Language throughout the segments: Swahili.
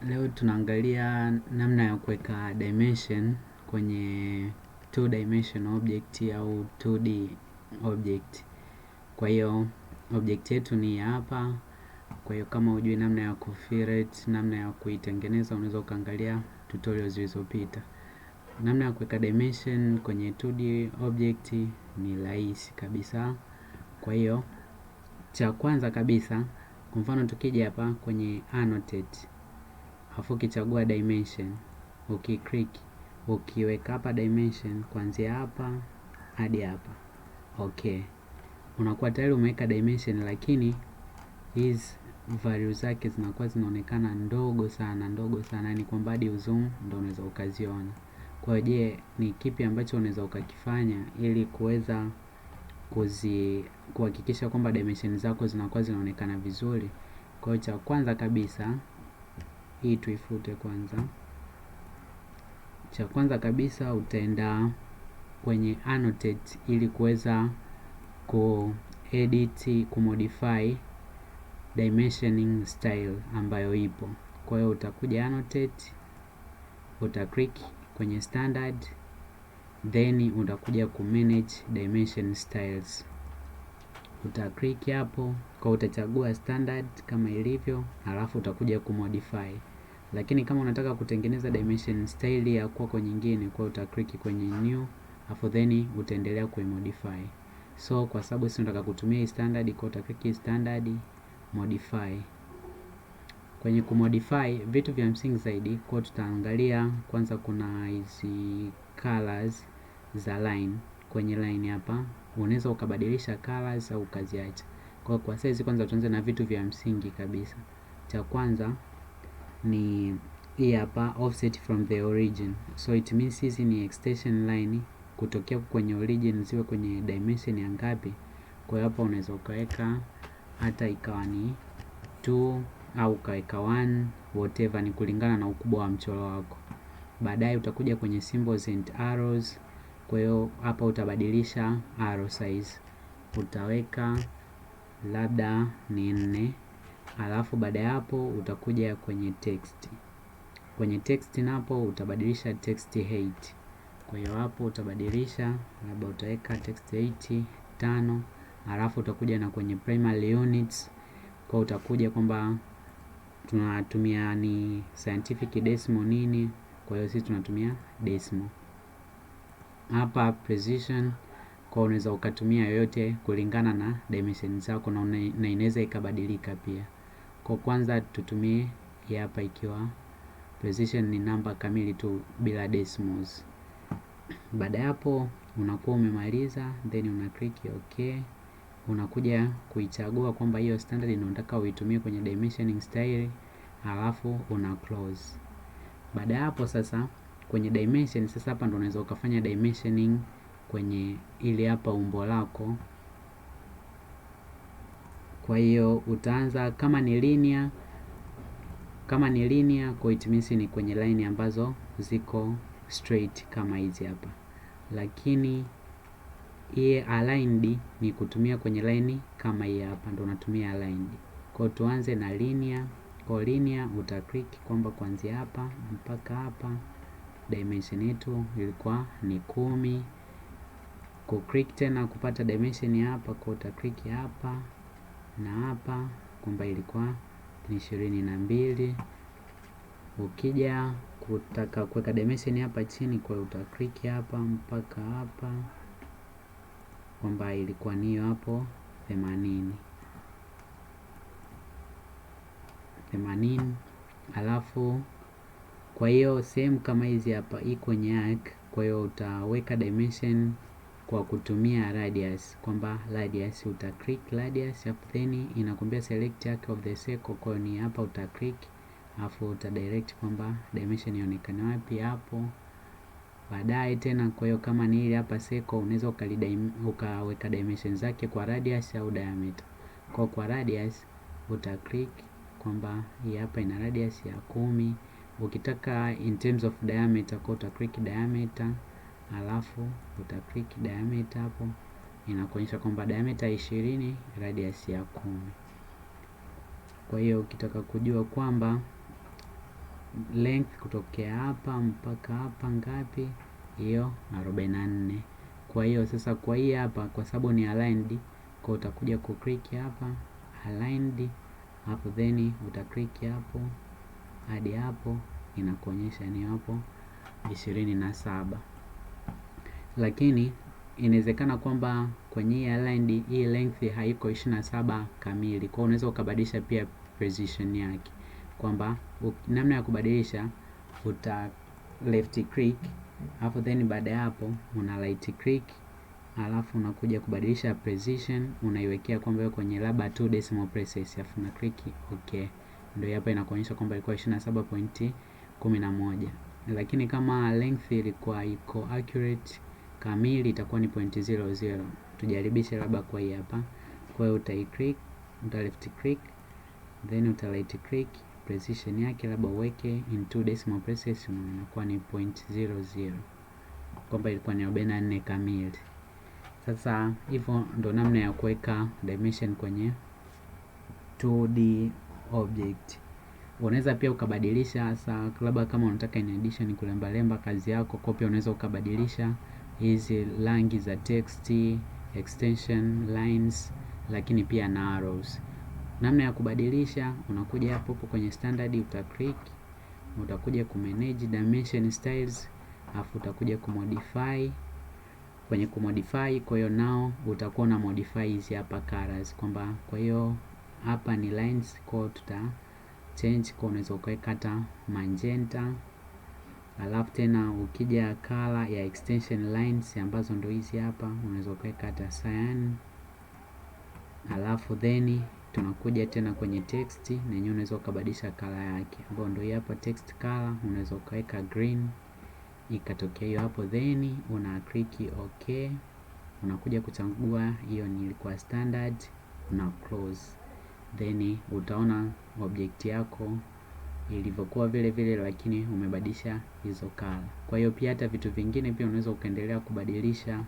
Leo tunaangalia namna ya kuweka dimension kwenye 2 dimension object au 2D object. Kwa hiyo object yetu ni hapa. Kwa hiyo kama hujui namna ya kufillet, namna ya kuitengeneza, unaweza ukaangalia tutorials zilizopita. Namna ya kuweka dimension kwenye 2D object ni rahisi kabisa. Kwa hiyo cha kwanza kabisa, kwa mfano tukija hapa kwenye annotate, afu ukichagua dimension, ukiclick, ukiweka hapa dimension kuanzia hapa hadi hapa, okay, unakuwa tayari umeweka dimension, lakini hizi value zake zinakuwa zinaonekana ndogo sana, yani kwamba hadi uzoom ndio unaweza ukaziona. Kwa hiyo je, ni kipi ambacho unaweza ukakifanya ili kuweza kuhakikisha kwamba dimension zako zinakuwa zinaonekana vizuri? Kwa hiyo cha kwanza kabisa, hii tuifute kwanza. Cha kwanza kabisa utaenda kwenye annotate ili kuweza kuedit, kumodify dimensioning style ambayo ipo. Kwa hiyo utakuja annotate, utaclick kwenye standard, then utakuja kumanage dimension styles. Utaclick hapo, kwa utachagua standard kama ilivyo, alafu utakuja kumodify. Lakini kama unataka kutengeneza dimension style ya kwako nyingine, kwa utaclick kwenye new, afu then utaendelea kuimodify. So kwa sababu sisi tunataka kutumia hii standard, kwa utaclick standard, modify. Kwenye kumodify vitu vya msingi zaidi, kwa tutaangalia kwanza kuna hizi colors za line. Kwenye line hapa unaweza ukabadilisha colors au ukaziacha. Kwa sasa kwanza tuanze na vitu vya msingi kabisa. Cha kwanza ni hii hapa, offset from the origin. So it means hizi ni extension line kutokea kwenye origin ziwe kwenye dimension ya ngapi. Kwa hiyo hapa unaweza ukaweka hata ikawa ni 2 au ukaweka 1, whatever, ni kulingana na ukubwa wa mchoro wako. Baadaye utakuja kwenye symbols and arrows. Kwa hiyo hapa utabadilisha arrow size, utaweka labda ni 4. Alafu baada ya hapo utakuja kwenye text. Kwenye text napo utabadilisha text height. Kwa hiyo hapo utabadilisha labda utaweka text height 5. Alafu utakuja na kwenye primary units. Kwa utakuja kwamba tunatumia ni scientific decimal nini. Kwa hiyo sisi tunatumia decimal. Hapa precision, kwa unaweza ukatumia yoyote kulingana na dimension zako, na inaweza ikabadilika pia. Kwa kwanza tutumie hapa ikiwa precision ni namba kamili tu bila decimals. Baada ya hapo unakuwa umemaliza, then una click okay. Unakuja kuichagua kwamba hiyo standard unataka uitumie kwenye dimensioning style, alafu una close. Baada ya hapo sasa kwenye dimension, sasa hapa ndo unaweza ukafanya dimensioning kwenye ili hapa umbo lako. Kwa hiyo utaanza kama ni linear, kwa it means ni kwenye line ambazo ziko straight kama hizi hapa. Lakini hii aligned ni kutumia kwenye line kama hii hapa, ndo unatumia aligned. Kwa tuanze na linear. Kwa linear utaclick kwamba kuanzia hapa mpaka hapa dimension yetu ilikuwa ni 10. Kuclick tena kupata dimension hapa, kwa utaclick hapa na hapa kwamba ilikuwa ni 22. Ukija kutaka kuweka dimension hapa chini, kwa utaclick hapa mpaka hapa kwamba ilikuwa ni hapo 80. Alafu kwa hiyo sehemu kama hizi hapa iko kwenye arc. Kwa hiyo utaweka dimension kwa kutumia radius, kwamba radius utaclick radius, hapo then inakwambia select arc of the circle. Kwa hiyo ni hapa utaclick, afu utadirect kwamba dimension ionekane wapi hapo. Baadaye tena, kwa hiyo kama ni ile hapa circle, unaweza ukaweka dimension zake kwa radius au diameter. Kwa radius utaclick kwamba hii hapa ina radius ya 10. Ukitaka in terms of diameter, kwa utaclick diameter, alafu utaclick diameter hapo, inakuonyesha kwamba diameter 20, radius ya 10. Kwa hiyo ukitaka kujua kwamba length kutokea hapa mpaka hapa ngapi? Hiyo 44. Kwa hiyo sasa kwa hii hapa, kwa sababu ni aligned, kwa utakuja ku click hapa aligned hapo, then uta click hapo hadi hapo, inakuonyesha ni hapo 27. Lakini inawezekana kwamba kwenye hii aligned hii length haiko 27 kamili, kwa unaweza ukabadilisha pia precision yake, kwamba namna ya kubadilisha, uta left click alafu then baada ya hapo una right click, alafu unakuja kubadilisha precision, unaiwekea kwamba kwenye labda 2 decimal places, alafu una click okay. Ndio hapa inakuonyesha kwamba ilikuwa 27.11, lakini kama length ilikuwa iko accurate kamili itakuwa ni 0.00. Tujaribishe labda kwa hii hapa. Kwa hiyo uta click, uta left click then uta right click, precision yake labda uweke in 2 decimal places, inakuwa ni 0.00, kwamba ilikuwa ni 44 kamili. Sasa hivyo ndo namna ya kuweka dimension kwenye 2D object. Unaweza pia ukabadilisha hasa labda kama unataka in addition kulemba kazi yako, kwa pia unaweza ukabadilisha hizi rangi za text, extension lines, lakini pia na arrows. Namna ya kubadilisha, unakuja hapo kwenye standard, uta click, utakuja ku manage dimension styles, afu utakuja ku modify. Kwenye ku modify, kwa hiyo nao utakuwa na modify hizi hapa colors, kwamba kwa hiyo hapa ni lines, kwa tuta change, kwa unaweza ukaweka magenta, alafu tena ukija color ya extension lines ambazo ndo hizi hapa, unaweza ukaweka cyan, alafu then tunakuja tena kwenye text, na yenyewe unaweza ukabadilisha color yake, ambayo ndio hapa text color, unaweza ukaweka green ikatokea hiyo hapo, then una click okay. Unakuja kuchagua hiyo ni kwa standard, una close, then utaona object yako ilivyokuwa vile vile, lakini umebadilisha hizo color. Kwa hiyo pia hata vitu vingine pia unaweza ukaendelea kubadilisha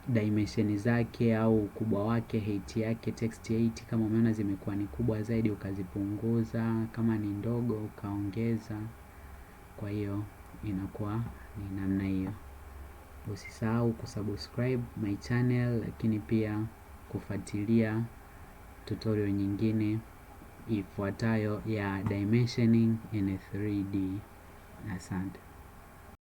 dimension zake au ukubwa wake, height yake, text height kama umeona zimekuwa ni kubwa zaidi ukazipunguza, kama ni ndogo ukaongeza. Kwa hiyo inakuwa ni namna hiyo. Usisahau kusubscribe my channel, lakini pia kufuatilia tutorial nyingine ifuatayo ya dimensioning in 3D. Asante.